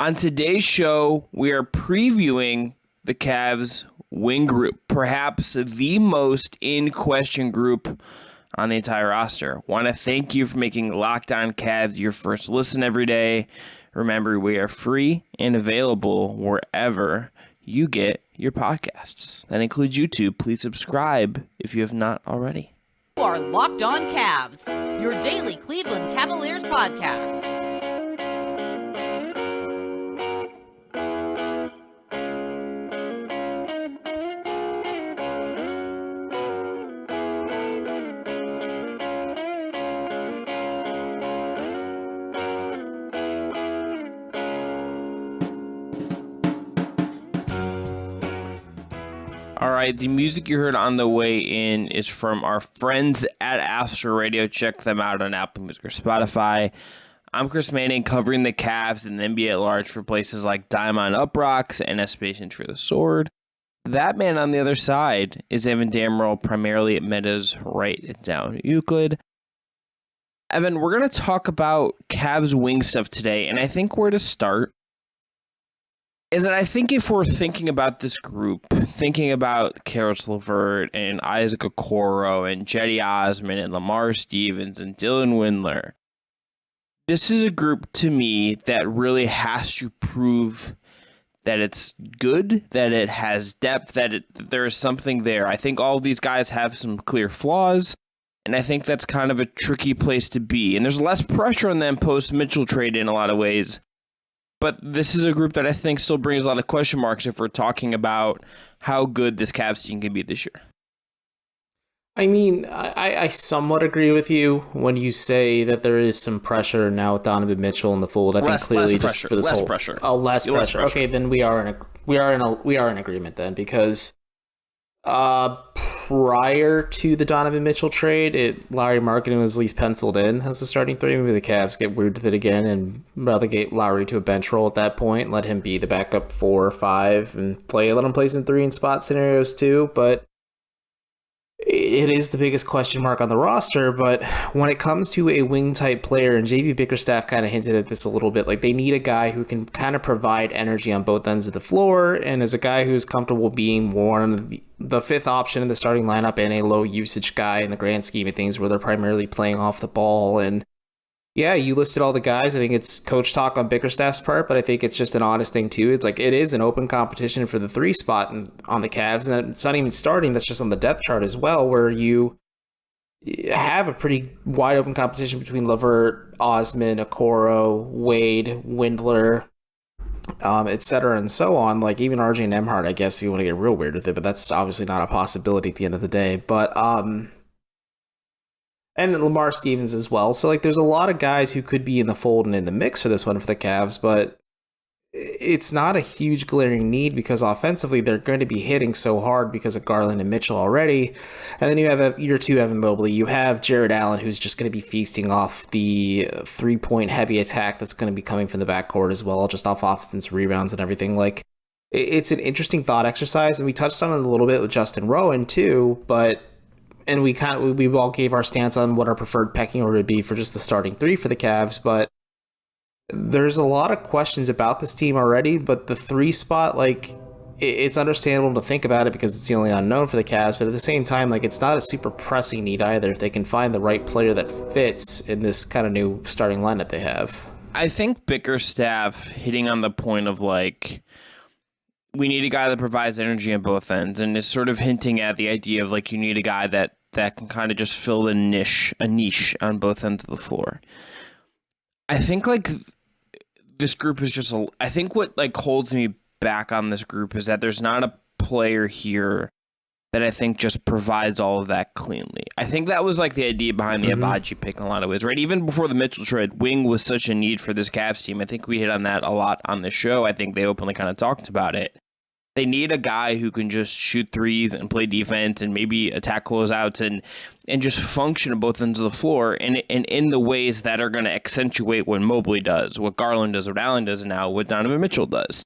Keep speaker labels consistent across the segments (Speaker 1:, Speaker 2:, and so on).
Speaker 1: On today's show, we are previewing the Cavs wing group, perhaps the most in-question group on the entire roster. Want to thank you for making Locked On Cavs your first listen every day. Remember, we are free and available wherever you get your podcasts. That includes YouTube. Please subscribe if you have not already.
Speaker 2: You are Locked On Cavs, your daily Cleveland Cavaliers podcast.
Speaker 1: All right, the music you heard on the way in is from our friends at Astro Radio. Check them out on Apple Music or Spotify. I'm Chris Manning, covering the Cavs and the NBA at large for places like Diamond UPROXX and Patience for the Sword. That man on the other side is Evan Dammarell, primarily at Meta's Right Down Euclid. Evan, we're going to talk about Cavs wing stuff today, and I think where to start is that I think if we're thinking about this group, thinking about Caris LeVert and Isaac Okoro and Cedi Osman and Lamar Stevens and Dylan Windler, this is a group to me that really has to prove that it's good, that it has depth, that there is something there. I think all of these guys have some clear flaws, and I think that's kind of a tricky place to be. And there's less pressure on them post-Mitchell trade in a lot of ways. But this is a group that I think still brings a lot of question marks if we're talking about how good this Cavs team can be this year.
Speaker 3: I mean, I somewhat agree with you when you say that there is some pressure now with Donovan Mitchell in the fold. I think clearly just for this whole
Speaker 1: pressure.
Speaker 3: Oh, less pressure. Okay, then we are in agreement then, because prior to the Donovan Mitchell trade, Lowry Markkanen was at least penciled in as the starting three. Maybe the Cavs get weird with it again and relegate Lowry to a bench role at that point. Let him be the backup 4 or 5 and let him play some 3 in spot scenarios too. But it is the biggest question mark on the roster. But when it comes to a wing type player, and JV Bickerstaff kind of hinted at this a little bit, like they need a guy who can kind of provide energy on both ends of the floor, and is a guy who's comfortable being one of the fifth option in the starting lineup and a low usage guy in the grand scheme of things where they're primarily playing off the ball. And yeah, you listed all the guys. I think it's coach talk on Bickerstaff's part, but I think it's just an honest thing too. It's like it is an open competition for the 3 spot on the Cavs, and it's not even starting. That's just on the depth chart as well, where you have a pretty wide open competition between LeVert, Osman, Okoro, Wade, Windler, et cetera, and so on. Like even RJ and Nembhard, I guess, if you want to get real weird with it, but that's obviously not a possibility at the end of the day. But and Lamar Stevens as well. So, like, there's a lot of guys who could be in the fold and in the mix for this one for the Cavs, but it's not a huge glaring need because offensively they're going to be hitting so hard because of Garland and Mitchell already. And then you have year 2 Evan Mobley. You have Jared Allen, who's just going to be feasting off the 3-point heavy attack that's going to be coming from the backcourt as well, just off offense rebounds and everything. Like, it's an interesting thought exercise, and we touched on it a little bit with Justin Rowan too, and we all gave our stance on what our preferred pecking order would be for just the starting 3 for the Cavs, but there's a lot of questions about this team already. But the 3 spot, like, it's understandable to think about it because it's the only unknown for the Cavs, but at the same time, like, it's not a super pressing need either if they can find the right player that fits in this kind of new starting lineup they have.
Speaker 1: I think Bickerstaff hitting on the point of, like, we need a guy that provides energy on both ends, and is sort of hinting at the idea of, like, you need a guy that can kind of just fill a niche on both ends of the floor. I think, like, this group is just I think what, like, holds me back on this group is that there's not a player here that I think just provides all of that cleanly. I think that was, like, the idea behind the Abaji pick in a lot of ways, right? Even before the Mitchell trade, wing was such a need for this Cavs team. I think we hit on that a lot on the show. I think they openly kind of talked about it. They need a guy who can just shoot threes and play defense and maybe attack closeouts and just function at both ends of the floor and in the ways that are going to accentuate what Mobley does, what Garland does, what Allen does, and now what Donovan Mitchell does.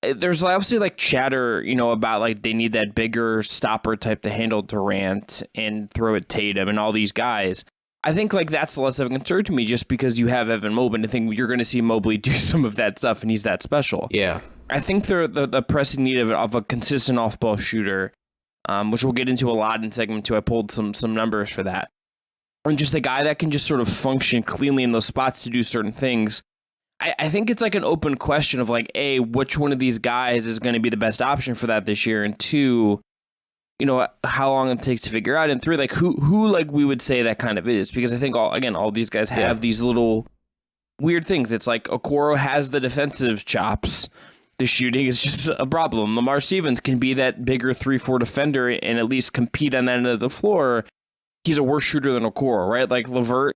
Speaker 1: There's obviously, like, chatter, about, like, they need that bigger stopper type to handle Durant and throw at Tatum and all these guys. I think like that's less of a concern to me just because you have Evan Mobley. I think you're going to see Mobley do some of that stuff, and he's that special.
Speaker 3: Yeah.
Speaker 1: I think the pressing need of a consistent off-ball shooter, which we'll get into a lot in segment 2. I pulled some numbers for that. And just a guy that can just sort of function cleanly in those spots to do certain things. I think it's like an open question of like, A, which one of these guys is going to be the best option for that this year? And 2, how long it takes to figure out. And 3, like who like we would say that kind of is. Because I think all these guys have these little weird things. It's like Okoro has the defensive chops. The shooting is just a problem. Lamar Stevens can be that bigger 3-4 defender and at least compete on that end of the floor. He's a worse shooter than Okoro, right? Like LeVert,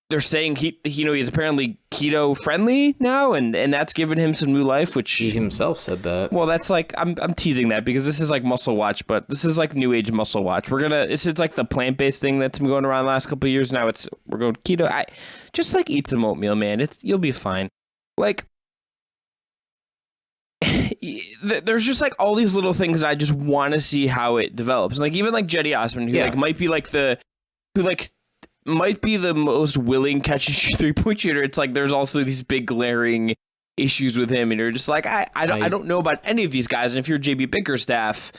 Speaker 1: they're saying he's apparently keto friendly now, and that's given him some new life, which
Speaker 3: he himself said that.
Speaker 1: Well, that's like I'm teasing that because this is like Muscle Watch, but this is like new age Muscle Watch. It's like the plant-based thing that's been going around the last couple of years. Now we're going keto. I just like eat some oatmeal, man. You'll be fine. Like there's just like all these little things that I just want to see how it develops. Like even like Jetty Osman, who might be the most willing catch and shoot 3-point shooter. It's like there's also these big glaring issues with him, and you're just like I don't know about any of these guys. And if you're JB Bickerstaff,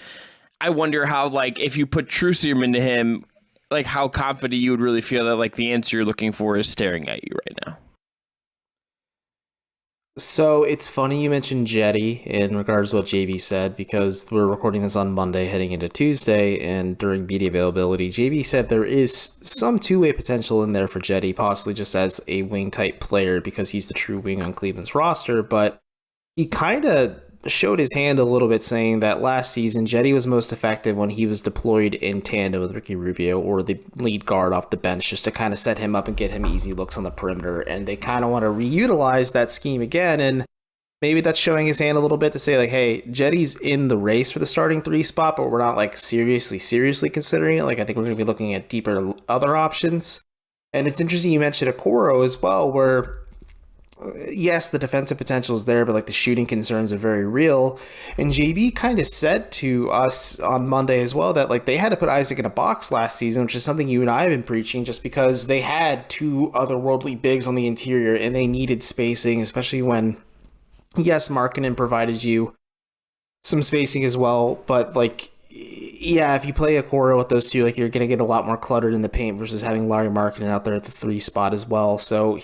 Speaker 1: I wonder how, like, if you put true serum into him, like how confident you would really feel that like the answer you're looking for is staring at you right now.
Speaker 3: So it's funny you mentioned Jetty in regards to what JB said, because we're recording this on Monday heading into Tuesday, and during media availability, JB said there is some two-way potential in there for Jetty, possibly just as a wing-type player because he's the true wing on Cleveland's roster, but he kind of showed his hand a little bit, saying that last season Jetty was most effective when he was deployed in tandem with Ricky Rubio or the lead guard off the bench, just to kind of set him up and get him easy looks on the perimeter. And they kind of want to reutilize that scheme again, and maybe that's showing his hand a little bit to say like, hey, Jetty's in the race for the starting 3 spot, but we're not like seriously considering it. Like I think we're going to be looking at deeper other options. And it's interesting you mentioned Okoro as well, where yes, the defensive potential is there, but like the shooting concerns are very real. And JB kind of said to us on Monday as well that like they had to put Isaac in a box last season, which is something you and I have been preaching, just because they had 2 otherworldly bigs on the interior and they needed spacing, especially when, yes, Markkanen provided you some spacing as well, but like, yeah, if you play Okoro with those 2, like you're going to get a lot more cluttered in the paint versus having Larry Markkanen out there at the 3 spot as well. So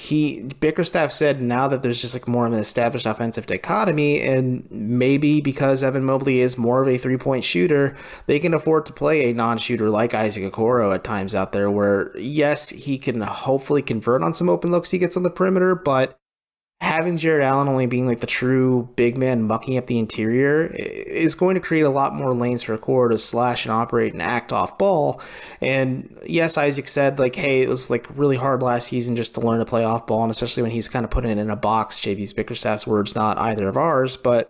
Speaker 3: Bickerstaff said now that there's just like more of an established offensive dichotomy, and maybe because Evan Mobley is more of a 3-point shooter, they can afford to play a non-shooter like Isaac Okoro at times out there where, yes, he can hopefully convert on some open looks he gets on the perimeter, but having Jared Allen only being like the true big man mucking up the interior is going to create a lot more lanes for Okoro to slash and operate and act off ball. And yes, Isaac said like, hey, it was like really hard last season just to learn to play off ball, and especially when he's kind of putting it in a box. JB's Bickerstaff's words, not either of ours, but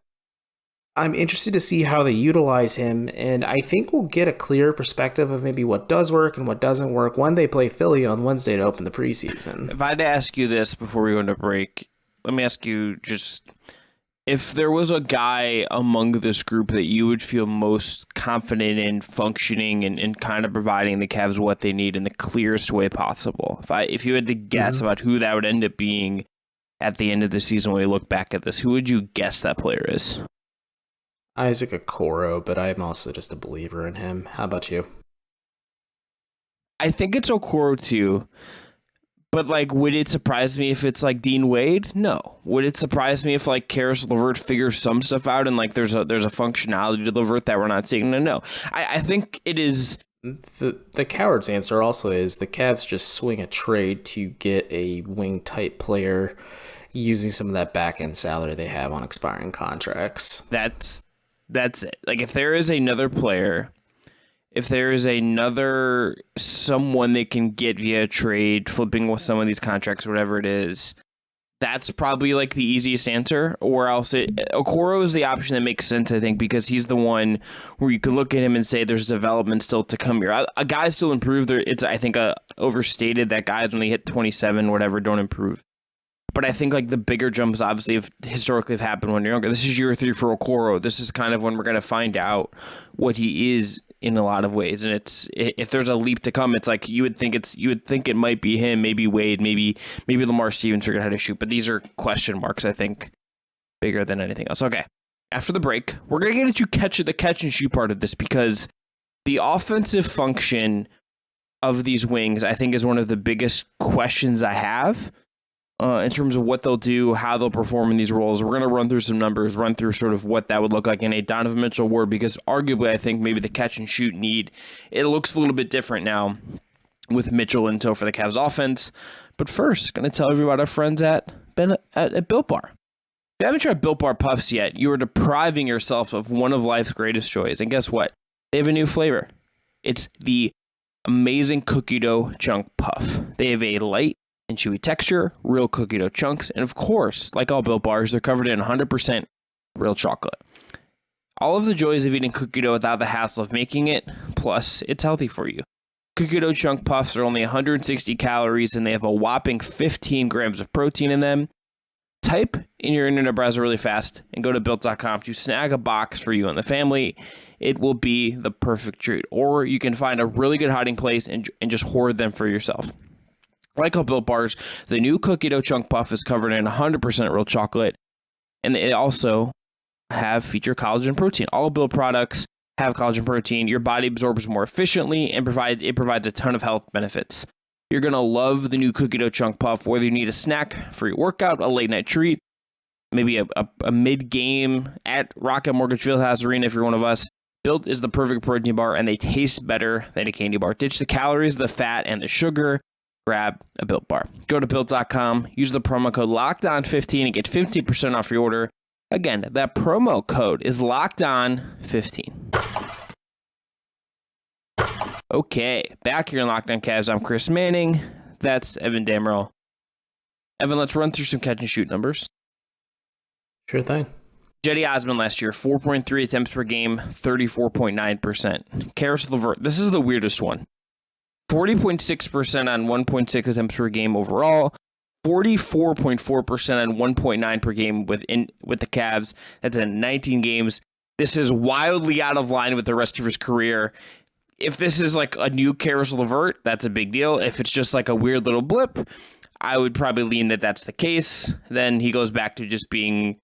Speaker 3: I'm interested to see how they utilize him, and I think we'll get a clear perspective of maybe what does work and what doesn't work when they play Philly on Wednesday to open the preseason.
Speaker 1: If I had to ask you this before we go into break, let me ask you just if there was a guy among this group that you would feel most confident in functioning and kind of providing the Cavs what they need in the clearest way possible. If you had to guess about who that would end up being at the end of the season when we look back at this, who would you guess that player is?
Speaker 3: Isaac Okoro, but I'm also just a believer in him. How about you?
Speaker 1: I think it's Okoro too. But, like, would it surprise me if it's, like, Dean Wade? No. Would it surprise me if, like, Caris LeVert figures some stuff out and, like, there's a functionality to LeVert that we're not seeing? No. I think it is...
Speaker 3: The coward's answer also is the Cavs just swing a trade to get a wing-type player using some of that back-end salary they have on expiring contracts.
Speaker 1: That's it. Like, if there is another player... If there is another someone they can get via trade, flipping with some of these contracts, whatever it is, that's probably like the easiest answer. Or else Okoro is the option that makes sense, I think, because he's the one where you can look at him and say there's development still to come here. A guy still improved. It's, I think, overstated that guys when they hit 27, whatever, don't improve. But I think like the bigger jumps obviously have historically have happened when you're younger. This is year 3 for Okoro. This is kind of when we're going to find out what he is in a lot of ways. And it's, if there's a leap to come, it's like you would think it might be him, maybe Wade, maybe Lamar Stevens figured out how to shoot. But these are question marks, I think, bigger than anything else. Okay. After the break, we're going to get into the catch and shoot part of this, because the offensive function of these wings, I think, is one of the biggest questions I have in terms of what they'll do, how they'll perform in these roles. We're going to run through some numbers, run through sort of what that would look like in a Donovan Mitchell award, because arguably I think maybe the catch and shoot need, it looks a little bit different now with Mitchell in tow for the Cavs offense. But first, going to tell everybody about our friends at Built Bar. If you haven't tried Built Bar Puffs yet, you are depriving yourself of one of life's greatest joys. And guess what? They have a new flavor. It's the amazing cookie dough chunk puff. They have a light and chewy texture, real cookie dough chunks, and of course, like all Built Bars, they're covered in 100% real chocolate. All of the joys of eating cookie dough without the hassle of making it, plus it's healthy for you. Cookie dough chunk puffs are only 160 calories, and they have a whopping 15 grams of protein in them. Type in your internet browser really fast and go to Built.com to snag a box for you and the family. It will be the perfect treat. Or you can find a really good hiding place and just hoard them for yourself. Like all Built Bars, the new cookie dough chunk puff is covered in 100% real chocolate, and they also feature collagen protein. All Built products have collagen protein. Your body absorbs more efficiently and provides a ton of health benefits. You're going to love the new cookie dough chunk puff, whether you need a snack for your workout, a late night treat, maybe a mid-game at Rocket Mortgage Fieldhouse Arena if you're one of us. Built is the perfect protein bar, and they taste better than a candy bar. Ditch the calories, the fat, and the sugar. Grab a Built Bar. Go to Built.com, use the promo code LOCKEDON15 and get 15% off your order. Again, that promo code is LOCKEDON15. Okay, back here in Locked On Cavs, I'm Chris Manning. That's Evan Dammarell. Evan, let's run through some catch and shoot numbers.
Speaker 3: Sure thing.
Speaker 1: Cedi Osman last year, 4.3 attempts per game, 34.9%. Caris LeVert, this is the weirdest one. 40.6% on 1.6 attempts per game overall, 44.4% on 1.9 per game with the Cavs. That's in 19 games. This is wildly out of line with the rest of his career. If this is like a new Caris LeVert, that's a big deal. If it's just like a weird little blip, I would probably lean that that's the case. Then he goes back to just being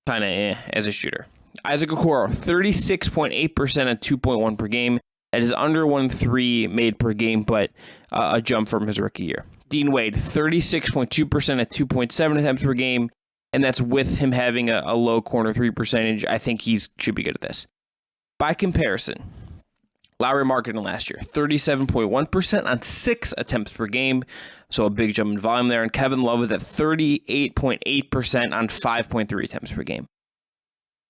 Speaker 1: kind of as a shooter. Isaac Okoro, 36.8% at 2.1 per game. That is under 1.3 made per game, but a jump from his rookie year. Dean Wade, 36.2% at 2.7 attempts per game, and that's with him having a low corner 3 percentage. I think he should be good at this. By comparison, Lauri Markkanen last year, 37.1% on 6 attempts per game, so a big jump in volume there. And Kevin Love was at 38.8% on 5.3 attempts per game.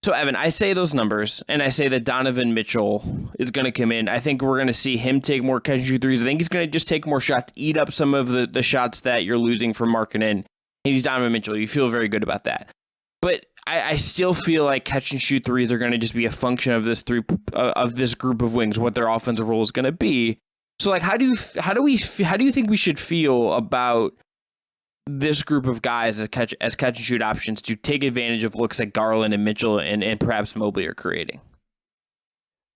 Speaker 1: So, Evan, I say those numbers, and I say that Donovan Mitchell is going to come in. I think we're going to see him take more catch and shoot threes. I think he's going to just take more shots, eat up some of the shots that you're losing from Markkanen. And he's Donovan Mitchell. You feel very good about that. But I still feel like catch and shoot threes are going to just be a function of this group of wings, what their offensive role is going to be. So, like, how do you think we should feel about this group of guys as catch and shoot options to take advantage of looks like Garland and Mitchell and perhaps Mobley are creating?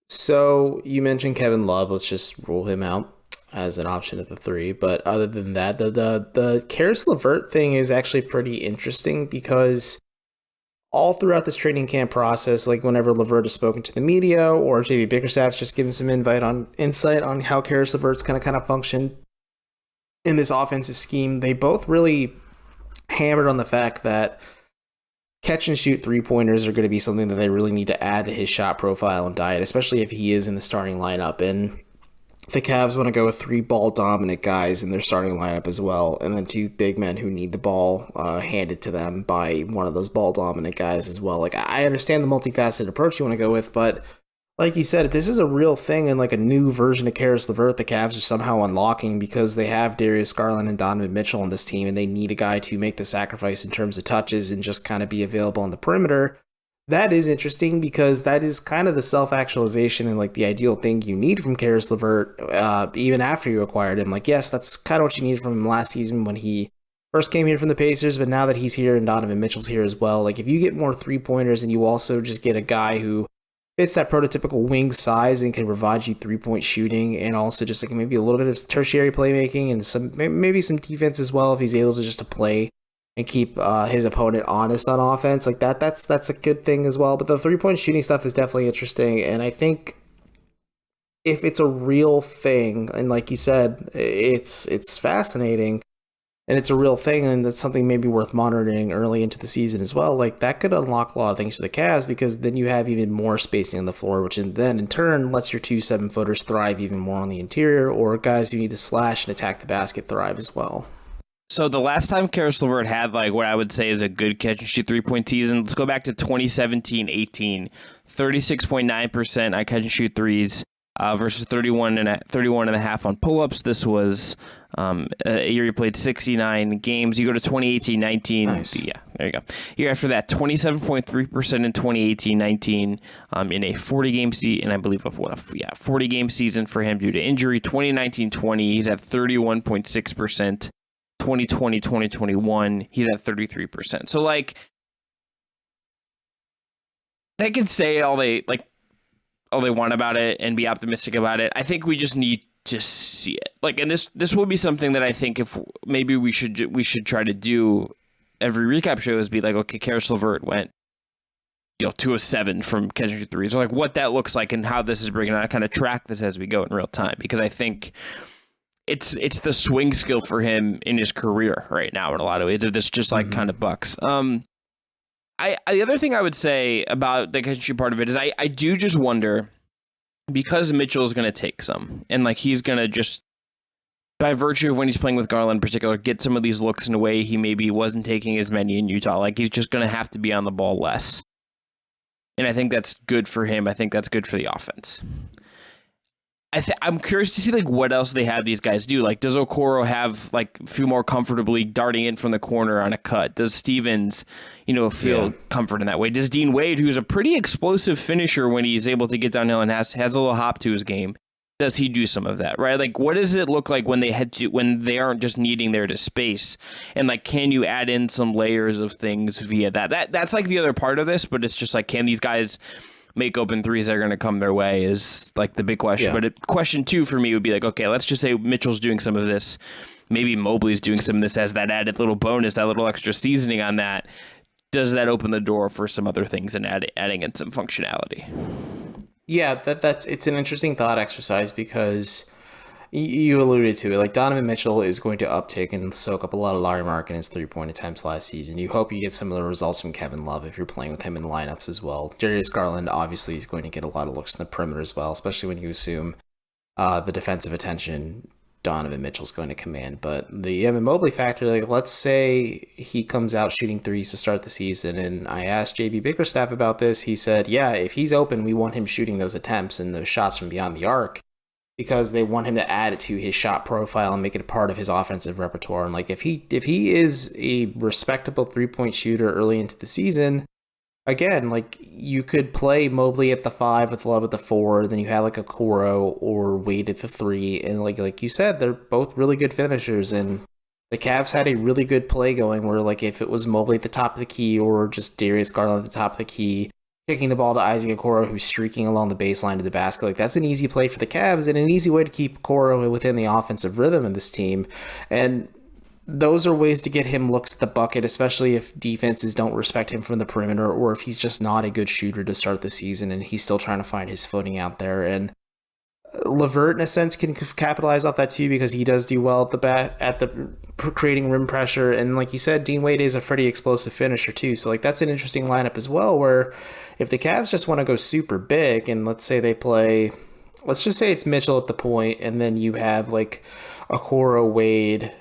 Speaker 3: So you mentioned Kevin Love. Let's just rule him out as an option at the 3. But other than that, the Caris LeVert thing is actually pretty interesting, because all throughout this training camp process, like whenever LeVert has spoken to the media or JB Bickerstaff's just given some insight on how Caris LeVert's kind of functioned in this offensive scheme, they both really hammered on the fact that catch and shoot 3-pointers are going to be something that they really need to add to his shot profile and diet, especially if he is in the starting lineup. And the Cavs want to go with 3 ball dominant guys in their starting lineup as well, and then 2 big men who need the ball handed to them by one of those ball dominant guys as well. Like, I understand the multifaceted approach you want to go with, but like you said, if this is a real thing and like a new version of Caris LeVert the Cavs are somehow unlocking because they have Darius Garland and Donovan Mitchell on this team and they need a guy to make the sacrifice in terms of touches and just kind of be available on the perimeter, that is interesting, because that is kind of the self-actualization and like the ideal thing you need from Caris LeVert even after you acquired him. Like, yes, that's kind of what you needed from him last season when he first game here from the Pacers, but now that he's here and Donovan Mitchell's here as well, like if you get more 3-pointers and you also just get a guy who fits that prototypical wing size and can provide you 3-point shooting and also just like maybe a little bit of tertiary playmaking and maybe some defense as well if he's able to just to play and keep his opponent honest on offense, like that's a good thing as well. But the 3-point shooting stuff is definitely interesting, and I think if it's a real thing, and like you said, it's fascinating, and it's a real thing, and that's something maybe worth monitoring early into the season as well, like that could unlock a lot of things for the Cavs, because then you have even more spacing on the floor, which then in turn lets your 2 7-footers thrive even more on the interior, or guys who need to slash and attack the basket thrive as well.
Speaker 1: So the last time Caris LeVert had like what I would say is a good catch and shoot 3-point season, let's go back to 2017-18, 36.9% on catch and shoot threes versus 31.5 on pull-ups. This was a year he played 69 games. You go to 2018-19.
Speaker 3: Nice.
Speaker 1: Yeah, there you go. Year after that, 27.3% in 2018-19 in a 40-game season, and I believe 40-game season for him due to injury. 2019-20, he's at 31.6%. 2020-2021, he's at 33%. So like, they can say all they want about it and be optimistic about it. I think we just need to see it. Like, and this will be something that I think if maybe we should try to do every recap show is be like, okay, Caris LeVert went 2 of 7 from catching threes, or like what that looks like and how this is bringing on. I kind of track this as we go in real time, because I think it's the swing skill for him in his career right now in a lot of ways. This just like kind of bucks. The other thing I would say about the catch and shoot part of it is I do just wonder, because Mitchell is going to take some, and like he's going to just, by virtue of when he's playing with Garland in particular, get some of these looks in a way he maybe wasn't taking as many in Utah. Like he's just going to have to be on the ball less. And I think that's good for him. I think that's good for the offense. I'm curious to see like what else they have these guys do. Like, does Okoro have like feel more comfortably darting in from the corner on a cut? Does Stevens, feel comfort in that way? Does Dean Wade, who's a pretty explosive finisher when he's able to get downhill and has a little hop to his game, does he do some of that? Right? Like, what does it look like when they aren't just needing there to space? And like, can you add in some layers of things via that? That's like the other part of this, but it's just like, can these guys make open threes that are going to come their way is like the big question.
Speaker 3: Yeah.
Speaker 1: But question 2 for me would be like, okay, let's just say Mitchell's doing some of this. Maybe Mobley's doing some of this as that added little bonus, that little extra seasoning on that. Does that open the door for some other things and adding in some functionality?
Speaker 3: Yeah, it's an interesting thought exercise, because you alluded to it. Like, Donovan Mitchell is going to uptick and soak up a lot of Larry Markkanen's 3-point attempts last season. You hope you get similar results from Kevin Love if you're playing with him in lineups as well. Darius Garland obviously is going to get a lot of looks in the perimeter as well, especially when you assume the defensive attention Donovan Mitchell's going to command. But the Evan Mobley factor, like, let's say he comes out shooting threes to start the season, and I asked JB Bickerstaff about this. He said, yeah, if he's open, we want him shooting those attempts and those shots from beyond the arc, because they want him to add it to his shot profile and make it a part of his offensive repertoire. And like, if he is a respectable 3-point shooter early into the season, again, like, you could play Mobley at the 5 with Love at the 4, then you have like Okoro or Wade at the 3, and like you said, they're both really good finishers. And the Cavs had a really good play going where, like, if it was Mobley at the top of the key or just Darius Garland at the top of the key, kicking the ball to Isaac Okoro, who's streaking along the baseline to the basket, like, that's an easy play for the Cavs and an easy way to keep Okoro within the offensive rhythm of this team. And those are ways to get him looks at the bucket, especially if defenses don't respect him from the perimeter, or if he's just not a good shooter to start the season and he's still trying to find his footing out there. And LeVert, in a sense, can capitalize off that too, because he does do well at the creating rim pressure. And like you said, Dean Wade is a pretty explosive finisher too. So like, that's an interesting lineup as well, where if the Cavs just want to go super big, and let's say they play, let's just say it's Mitchell at the point, and then you have like Okoro, Wade,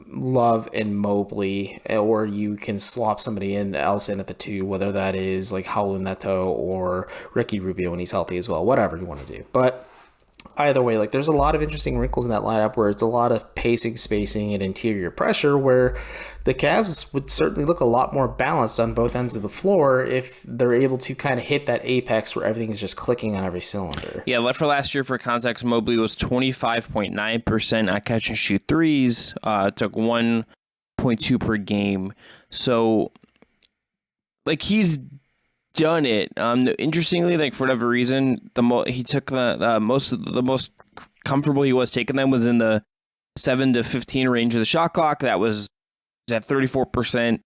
Speaker 3: Love, and Mobley, or you can slop somebody else in at the 2, whether that is like Halu Neto or Ricky Rubio when he's healthy as well, whatever you want to do. But either way, like, there's a lot of interesting wrinkles in that lineup where it's a lot of pacing, spacing, and interior pressure, where the Cavs would certainly look a lot more balanced on both ends of the floor if they're able to kind of hit that apex where everything is just clicking on every cylinder.
Speaker 1: Yeah, for last year, for context, Mobley was 25.9% on catch and shoot threes. Took one 0.2 per game. So, like, he's done it. Interestingly, like, for whatever reason, he took the most comfortable he was taking them was in the 7 to 15 range of the shot clock. That was at 34%.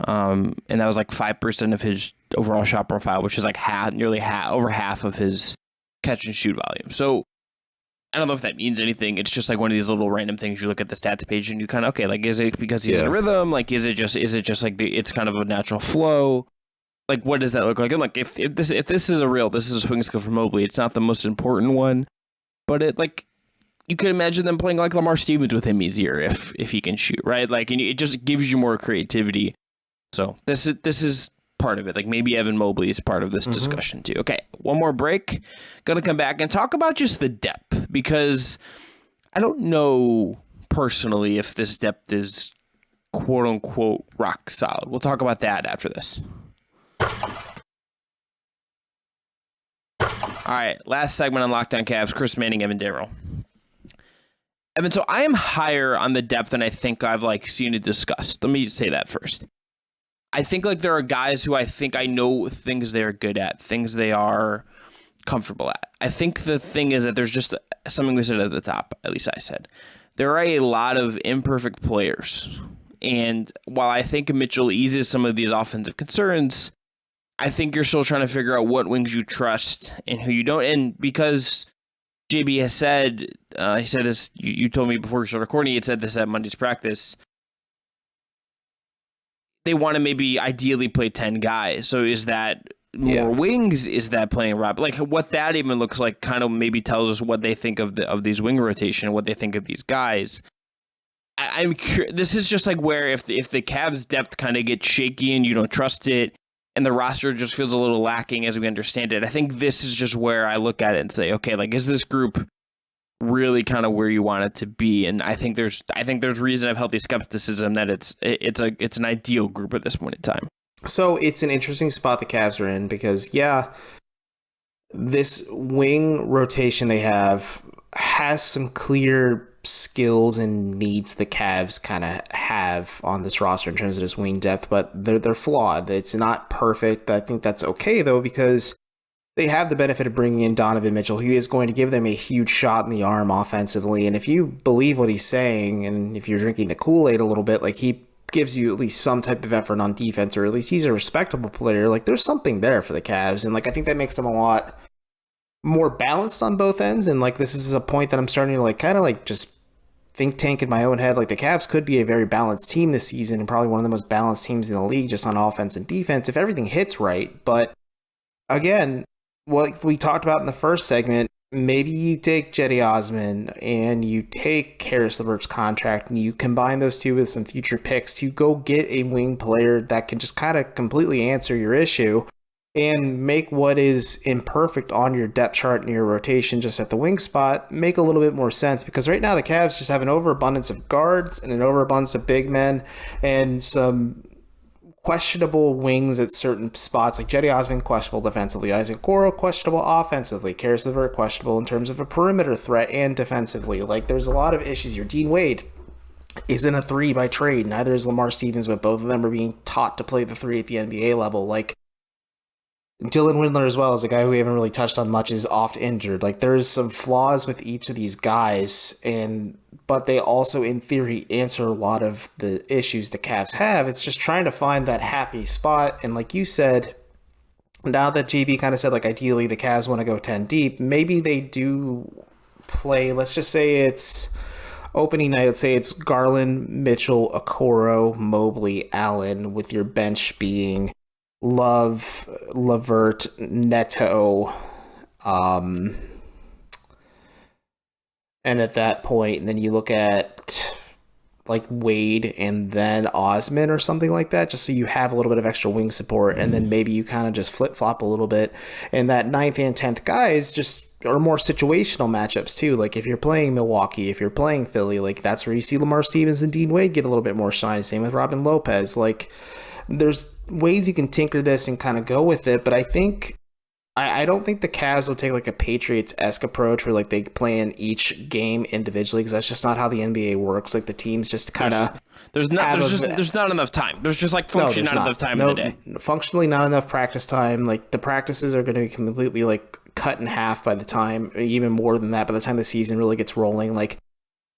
Speaker 1: And that was like 5% of his overall shot profile, which is like over half of his catch and shoot volume. So I don't know if that means anything. It's just like one of these little random things. You look at the stats page and you kind of, okay, like, is it because he's in a rhythm? Like, is it just like it's kind of a natural flow? Like, what does that look like? And like, if this is a swing skill for Mobley, it's not the most important one, but it, like, you could imagine them playing like Lamar Stevens with him easier if he can shoot, right? Like, and it just gives you more creativity. So this is part of it. Like, maybe Evan Mobley is part of this discussion too. Okay, one more break. Gonna come back and talk about just the depth, because I don't know personally if this depth is quote unquote rock solid. We'll talk about that after this. All right, last segment on Locked On Cavs. Chris Manning, Evan Dammarell. Evan, so I am higher on the depth than I think I've like seen it discussed. Let me say that first. I think like there are guys who I think I know things they're good at, things they are comfortable at. I think the thing is that there's just something we said at the top, at least I said. There are a lot of imperfect players. And while I think Mitchell eases some of these offensive concerns, I think you're still trying to figure out what wings you trust and who you don't. And because JB has said, he said this, you told me before we started recording, he had said this at Monday's practice, they want to maybe ideally play 10 guys. So is that more wings? Is that playing Rob? Like, what that even looks like kind of maybe tells us what they think of these wing rotation, what they think of these guys. I'm curious. This is just like where if the Cavs depth kind of gets shaky and you don't trust it, and the roster just feels a little lacking as we understand it, I think this is just where I look at it and say, okay, like, is this group really kind of where you want it to be? And I think there's reason of healthy skepticism that it's an ideal group at this point in time.
Speaker 3: So it's an interesting spot the Cavs are in because, this wing rotation they have has some clear skills and needs the Cavs kind of have on this roster in terms of this wing depth, but they're flawed. It's not perfect. I think that's okay, though, because they have the benefit of bringing in Donovan Mitchell. He is going to give them a huge shot in the arm offensively, and if you believe what he's saying, and if you're drinking the Kool-Aid a little bit, like, he gives you at least some type of effort on defense, or at least he's a respectable player. Like, there's something there for the Cavs, and like, I think that makes them a lot more balanced on both ends. And like, this is a point that I'm starting to like kind of like just think tank in my own head. Like, the Cavs could be a very balanced team this season, and probably one of the most balanced teams in the league just on offense and defense if everything hits right. But again, what we talked about in the first segment, maybe you take Cedi Osman and you take Caris LeVert's contract and you combine those two with some future picks to go get a wing player that can just kind of completely answer your issue and make what is imperfect on your depth chart and your rotation just at the wing spot make a little bit more sense. Because right now the Cavs just have an overabundance of guards and an overabundance of big men and some questionable wings at certain spots, like Cedi Osman, questionable defensively, Isaac Okoro, questionable offensively, Caris LeVert, questionable in terms of a perimeter threat and defensively. Like, there's a lot of issues here. Dean Wade isn't a three by trade. Neither is Lamar Stevens, but both of them are being taught to play the three at the NBA level. Like, Dylan Windler as well is a guy who we haven't really touched on much, is oft injured. Like, there's some flaws with each of these guys, but they also, in theory, answer a lot of the issues the Cavs have. It's just trying to find that happy spot. And like you said, now that JB kind of said, like, ideally the Cavs want to go 10 deep, maybe they do play, let's just say it's opening night, let's say it's Garland, Mitchell, Okoro, Mobley, Allen, with your bench being Love, LeVert, Neto, and at that point, and then you look at like Wade and then Osman or something like that, just so you have a little bit of extra wing support, and then maybe you kind of just flip-flop a little bit, and that 9th and 10th guys just are more situational matchups too. Like, if you're playing Milwaukee, if you're playing Philly, like, that's where you see Lamar Stevens and Dean Wade get a little bit more shine. Same with Robin Lopez. Like, there's ways you can tinker this and kind of go with it, but I don't think the Cavs will take like a Patriots-esque approach where like they play in each game individually, because that's just not how the NBA works. Like, the teams just kind of
Speaker 1: There's not enough time. There's just like functionally not enough time in the day.
Speaker 3: Functionally not enough practice time. Like the practices are going to be completely like cut in half by the time, even more than that, by the time the season really gets rolling. Like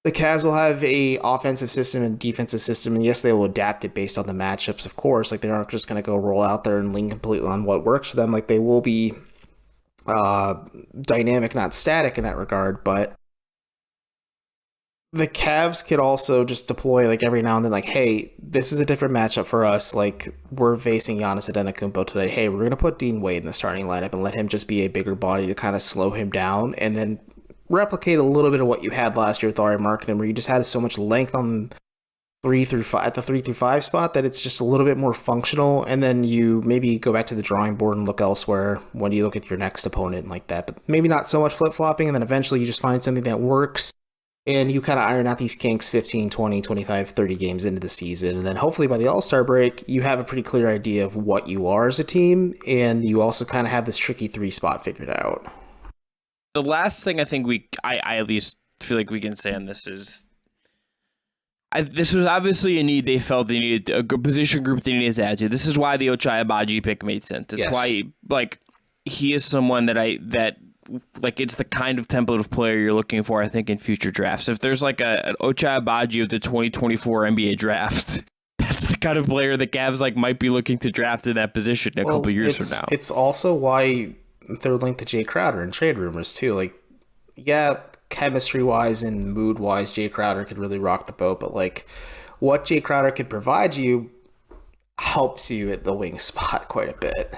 Speaker 3: the Cavs will have a offensive system and defensive system, and yes, they will adapt it based on the matchups, of course. Like they aren't just going to go roll out there and lean completely on what works for them. Like they will be dynamic, not static in that regard, but the Cavs could also just deploy like every now and then, like, hey, this is a different matchup for us. Like, we're facing Giannis Antetokounmpo today. Hey, we're going to put Dean Wade in the starting lineup and let him just be a bigger body to kind of slow him down, and then replicate a little bit of what you had last year with Lauri Markkanen, where you just had so much length on 3 through 5 at the 3 through 5 spot that it's just a little bit more functional, and then you maybe go back to the drawing board and look elsewhere when you look at your next opponent like that. But maybe not so much flip-flopping, and then eventually you just find something that works. And you kind of iron out these kinks 15, 20, 25, 30 games into the season. And then hopefully by the All-Star break, you have a pretty clear idea of what you are as a team. And you also kind of have this tricky 3 spot figured out.
Speaker 1: The last thing I think I at least feel like we can say on this is, this was obviously a need they felt they needed, a good position group they needed to add to. This is why the Ochai Agbaji pick made sense. It's why, like, he is someone that it's the kind of template of player you're looking for, I think, in future drafts. If there's like an Ochai Agbaji of the 2024 NBA draft, that's the kind of player the Cavs like might be looking to draft in that position a couple years from now.
Speaker 3: It's also why they're linked to Jay Crowder in trade rumors too. Like, yeah, chemistry-wise and mood-wise, Jay Crowder could really rock the boat, but like what Jay Crowder could provide you helps you at the wing spot quite a bit.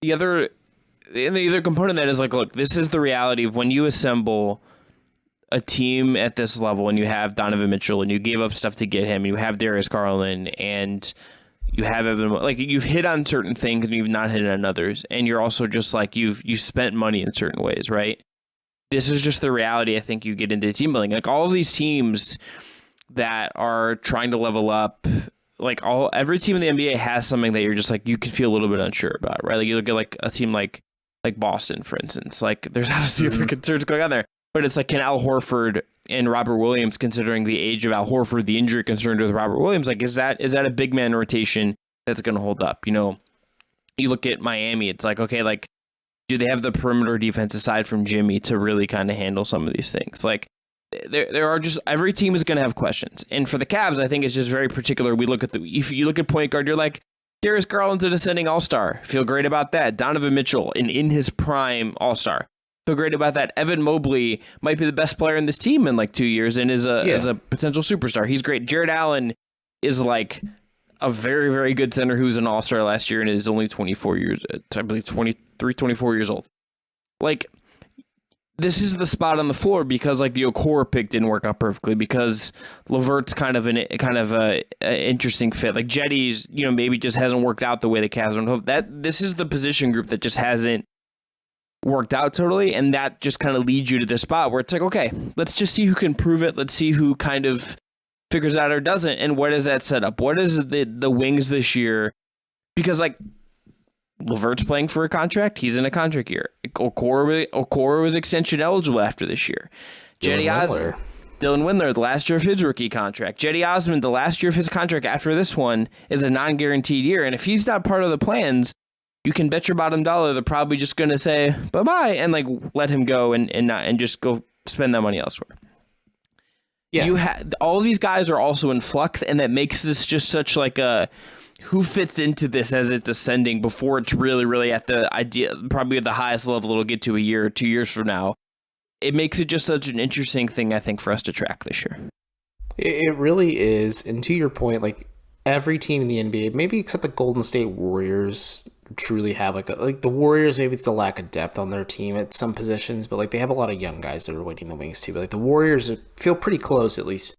Speaker 1: The other component of that is like, look, this is the reality of when you assemble a team at this level and you have Donovan Mitchell and you gave up stuff to get him, you have Darius Garland and you have Evan, like you've hit on certain things and you've not hit on others, and you're also just like you've spent money in certain ways, right? This is just the reality. I think you get into team building, like all of these teams that are trying to level up. Like every team in the NBA has something that you're just like you can feel a little bit unsure about, right? Like you look at like a team like Boston, for instance. Like there's obviously other concerns going on there, but it's like, can Al Horford and Robert Williams, considering the age of Al Horford, the injury concerned with Robert Williams, like is that a big man rotation that's going to hold up? You know, you look at Miami, it's like, okay, like do they have the perimeter defense aside from Jimmy to really kind of handle some of these things? Like there are just, every team is going to have questions, and for the Cavs, I think it's just very particular. We look at if you look at point guard, you're like, Darius Garland's a descending all-star. Feel great about that. Donovan Mitchell, in his prime all-star. Feel great about that. Evan Mobley might be the best player in this team in like 2 years and is a potential superstar. He's great. Jared Allen is like a very, very good center who's an all-star last year and is only 24 years, I believe 23, 24 years old. Like, this is the spot on the floor because like the Okoro pick didn't work out perfectly, because LeVert's kind of a interesting fit. Like Jetty's, you know, maybe just hasn't worked out the way the Cavs don't hope. That this is the position group that just hasn't worked out totally, and that just kind of leads you to this spot where it's like, okay, let's just see who can prove it. Let's see who kind of figures it out or doesn't, and what does that set up? What is the wings this year? Because like LeVert's playing for a contract. He's in a contract year. Okoro was extension eligible after this year. Dylan Windler, the last year of his rookie contract. Jetty Osman, the last year of his contract after this one is a non-guaranteed year. And if he's not part of the plans, you can bet your bottom dollar they're probably just going to say bye-bye and like let him go and just go spend that money elsewhere. Yeah. All these guys are also in flux, and that makes this just such like a who fits into this as it's ascending before it's really, really at the idea, probably at the highest level it'll get to a year or 2 years from now. It makes it just such an interesting thing, I think, for us to track this year.
Speaker 3: It really is. And to your point, like every team in the NBA, maybe except the Golden State Warriors, truly have like the Warriors, maybe it's the lack of depth on their team at some positions, but like they have a lot of young guys that are waiting the wings too. But like the Warriors feel pretty close, at least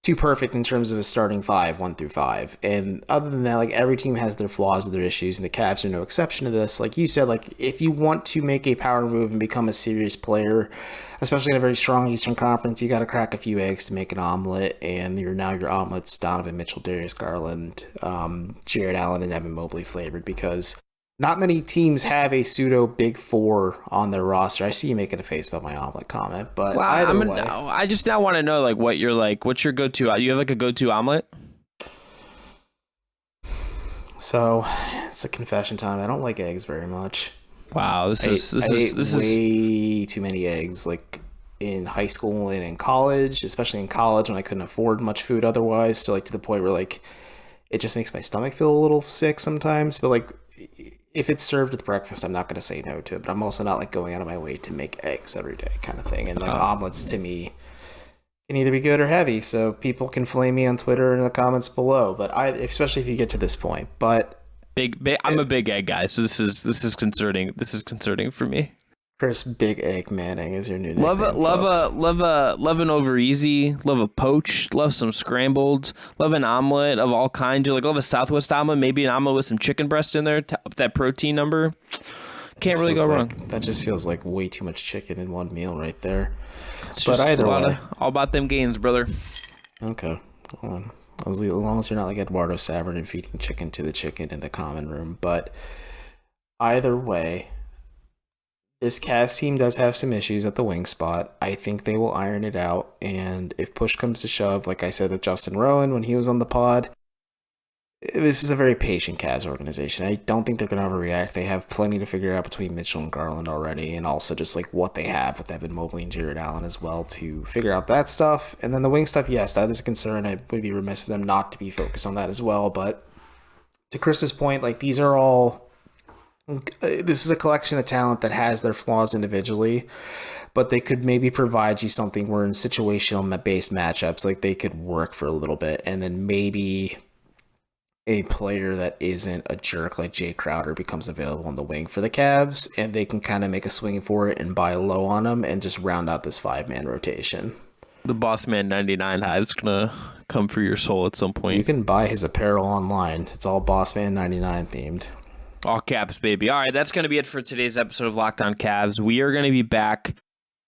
Speaker 3: too perfect in terms of a starting 5, 1 through 5. And other than that, like every team has their flaws and their issues, and the Cavs are no exception to this. Like you said, like if you want to make a power move and become a serious player, especially in a very strong Eastern Conference, you got to crack a few eggs to make an omelet. And your omelet's Donovan Mitchell, Darius Garland, Jared Allen, and Evan Mobley flavored, because not many teams have a pseudo big four on their roster. I see you making a face about my omelet comment, but either way.
Speaker 1: I just now want to know like what's your go-to? You have like a go-to omelet?
Speaker 3: So it's a confession time. I don't like eggs very much.
Speaker 1: Wow, this is
Speaker 3: way too many eggs. Like in high school and in college, especially in college when I couldn't afford much food otherwise. So like to the point where like it just makes my stomach feel a little sick sometimes. But like if it's served with breakfast, I'm not going to say no to it. But I'm also not like going out of my way to make eggs every day kind of thing. And like omelets to me can either be good or heavy. So people can flame me on Twitter in the comments below. But especially if you get to this point. But
Speaker 1: big I'm a big egg guy, so this is concerning. This is concerning for me.
Speaker 3: Chris, Big Egg Manning is your new nickname.
Speaker 1: Love an over easy. Love a poach. Love some scrambled. Love an omelet of all kinds. Love a Southwest omelet. Maybe an omelet with some chicken breast in there. Up that protein number. Can't really go wrong.
Speaker 3: That just feels like way too much chicken in one meal right there.
Speaker 1: But either way, all about them gains, brother.
Speaker 3: Okay. As long as you're not like Eduardo Savern and feeding chicken to the chicken in the common room. But either way, this Cavs team does have some issues at the wing spot. I think they will iron it out. And if push comes to shove, like I said with Justin Rowan when he was on the pod, this is a very patient Cavs organization. I don't think they're going to overreact. They have plenty to figure out between Mitchell and Garland already, and also just like what they have with Evan Mobley and Jared Allen as well to figure out that stuff. And then the wing stuff, yes, that is a concern. I would be remiss of them not to be focused on that as well. But to Chris's point, like this is a collection of talent that has their flaws individually, but they could maybe provide you something where in situational based matchups, like they could work for a little bit, and then maybe a player that isn't a jerk like Jay Crowder becomes available on the wing for the Cavs, and they can kind of make a swing for it and buy low on them and just round out this 5-man rotation.
Speaker 1: The Boss Man 99 hive's gonna come for your soul at some point.
Speaker 3: You can buy his apparel online. It's all Boss Man 99 themed.
Speaker 1: All caps, baby. All right, that's going to be it for today's episode of Locked On Cavs. We are going to be back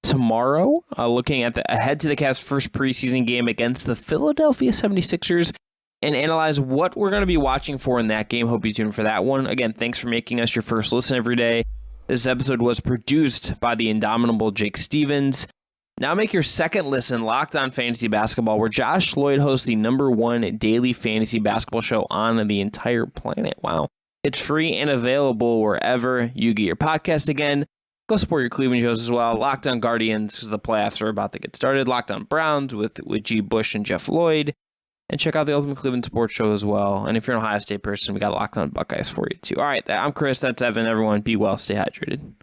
Speaker 1: tomorrow looking at ahead to the Cavs' first preseason game against the Philadelphia 76ers and analyze what we're going to be watching for in that game. Hope you tune in for that one. Again, thanks for making us your first listen every day. This episode was produced by the indomitable Jake Stevens. Now make your second listen Locked On Fantasy Basketball, where Josh Lloyd hosts the #1 daily fantasy basketball show on the entire planet. Wow. It's free and available wherever you get your podcast. Again, go support your Cleveland shows as well. Locked On Guardians, because the playoffs are about to get started. Locked On Browns with G. Bush and Jeff Lloyd. And check out the Ultimate Cleveland Sports Show as well. And if you're an Ohio State person, we got Locked On Buckeyes for you too. All right, I'm Chris. That's Evan. Everyone, be well. Stay hydrated.